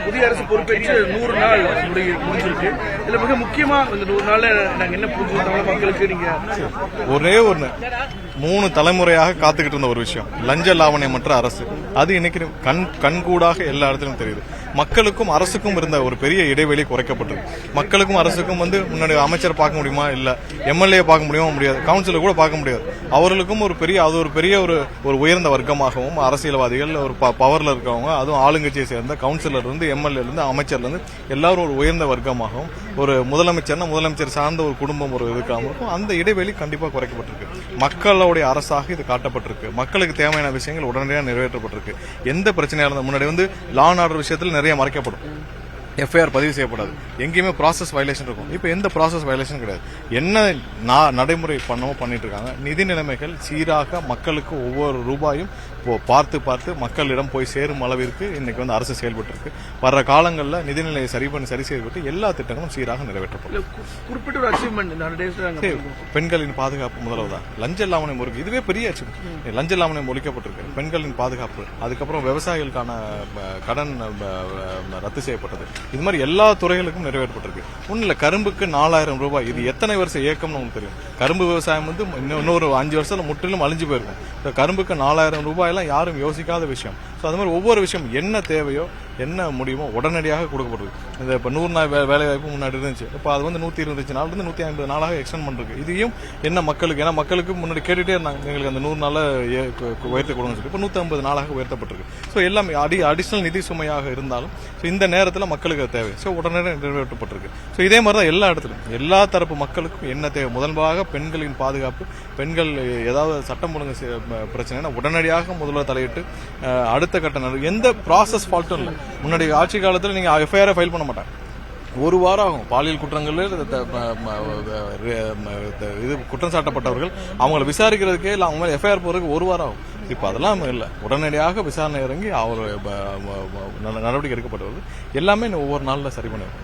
புதிய அரசு பொறுப்பேற்று 100 நாள் முடிஞ்சிருக்கு. இதுல மிக முக்கியமா இந்த 100 நாள்ல நாங்க என்ன புரிஞ்சுக்கிட்டோம் மக்களுக்கு? நீங்க ஒரே ஒண்ணு 3 தலைமுறையாக காத்துக்கிட்டு இருந்த ஒரு விஷயம், லஞ்ச லாவணியமற்ற அரசு. அது இன்னைக்கு கண்கூடாக எல்லா இடத்திலும் தெரியுது. மக்களுக்கும் அரசுக்கும் இருந்த ஒரு பெரிய இடைவெளி குறைக்கப்பட்டிருக்கு. மக்களுக்கும் அரசுக்கும் முன்னாடி அமைச்சர் பார்க்க முடியுமா, இல்ல எம்எல்ஏ பார்க்க முடியுமா, முடியாது. கவுன்சிலர் கூட பார்க்க முடியாது. அவர்களுக்கும் ஒரு பெரிய ஒரு உயர்ந்த வர்க்கமாகவும் அரசியல்வாதிகள், ஒரு பவர்ல இருக்கவங்க, அதுவும் ஆளுங்கட்சியை சேர்ந்த கவுன்சிலர் இருந்து எம்எல்ஏ இருந்து அமைச்சர்ல இருந்து எல்லாரும் ஒரு உயர்ந்த வர்க்கமாகவும், ஒரு முதலமைச்சர் சார்ந்த ஒரு குடும்பம் ஒரு இதுக்காகவும் இருக்கும். அந்த இடைவெளி கண்டிப்பா குறைக்கப்பட்டிருக்கு. மக்களுடைய அரசாக இது காட்டப்பட்டிருக்கு. மக்களுக்கு தேவையான விஷயங்கள் உடனடியாக நிறைவேற்றப்பட்டிருக்கு. எந்த பிரச்சனையா இருந்தாலும் முன்னாடி லா அண்ட் ஆர்டர் விஷயத்தில் நிறைய மறைக்கப்படும், எஃப்ஐஆர் பதிவு செய்யப்படாது, எங்கேயுமே ப்ராசஸ் வயலேஷன் இருக்கும். இப்ப எந்த ப்ராசஸ் வயலேஷன் கிடையாது. என்ன நடைமுறை பண்ணிட்டு இருக்காங்க. நிதி நிலைமைகள் சீராக மக்களுக்கு ஒவ்வொரு ரூபாயும் பார்த்து மக்களிடம் போய் சேரும் அளவிற்கு இன்னைக்கு அரசு செயல்பட்டு இருக்கு. வர்ற காலங்களில் நிதிநிலையை சரி செய்துவிட்டு எல்லா திட்டங்களும் சீராக நிறைவேற்றப்படும். குறிப்பிட்ட ஒரு அச்சீவ்மெண்ட் பெண்களின் பாதுகாப்பு முதல்வதான். லஞ்ச லாவணியம் ஒழிப்பு, இதுவே பெரிய அச்சீவ்மெண்ட். லஞ்ச லாவணியம் ஒழிக்கப்பட்டிருக்கு. பெண்களின் பாதுகாப்பு, அதுக்கப்புறம் விவசாயிகளுக்கான கடன் ரத்து செய்யப்பட்டது. இது மாதிரி எல்லா துறைகளுக்கும் நிறைவேற்றப்பட்டிருக்கு. ஒன்னும் இல்ல, கரும்புக்கு 4000 ரூபாய். இது எத்தனை வருஷம் இயக்கம்னு உங்களுக்கு தெரியும். கரும்பு விவசாயம் இன்னொரு 5 வருஷத்துல முற்றிலும் அழிஞ்சு போயிருக்கும். கரும்புக்கு 4000 ரூபாய் யாரும் யோசிக்காத விஷயம். அது மாதிரி ஒவ்வொரு விஷயம் என்ன தேவையோ என்ன முடியுமோ உடனடியாக கொடுக்கப்பட்டிருக்கு. இந்த இப்ப 100 நாள் வேலை வாய்ப்பு முன்னாடி இருந்துச்சு. இப்ப அது 120 நாள் 150 நாளாக எக்ஸ்டெண்ட் பண்றது. இதையும் என்ன மக்களுக்கு, ஏன்னா மக்களுக்கு முன்னாடி கேட்டுட்டே இருந்தாங்க, எங்களுக்கு அந்த 100 நாள உயர்த்தி கொடுங்க சொல்லி. இப்ப 150 நாளாக உயர்த்தப்பட்டிருக்கு. சோ எல்லாமே அடிஷனல் நிதி சுமையாக இருந்தாலும் இந்த நேரத்தில் மக்களுக்கு தேவை. சோ உடனடியாக நிறைவேற்றப்பட்டிருக்கு. சோ இதே மாதிரிதான் எல்லா இடத்துலும் எல்லா தரப்பு மக்களுக்கும் என்ன தேவை. முதன்பாக பெண்களின் பாதுகாப்பு. பெண்கள் ஏதாவது சட்டம் ஒழுங்கு பிரச்சனை உடனடியாக முதல்வர் தலையிட்டு அடுத்த கட்ட எந்த ப்ராசஸ் ஃபால்ட்டும் இல்லை. முன்னாடி ஆட்சி காலத்தில் நீங்க எஃப்ஐஆர் ஃபைல் பண்ண மாட்டாங்க, 1 வாரம் ஆகும். பாலியல் குற்றங்கள் இது குற்றம் சாட்டப்பட்டவர்கள் அவங்களை விசாரிக்கிறதுக்கே இல்லை, அவங்க எஃப்ஐஆர் போறதுக்கு 1 வாரம் ஆகும். இப்ப அதெல்லாம் இல்லை, உடனடியாக விசாரணை இறங்கி அவர் நடவடிக்கை எடுக்கப்பட்டு வருது. எல்லாமே ஒவ்வொரு நாள்ல சரி பண்ணுவாங்க.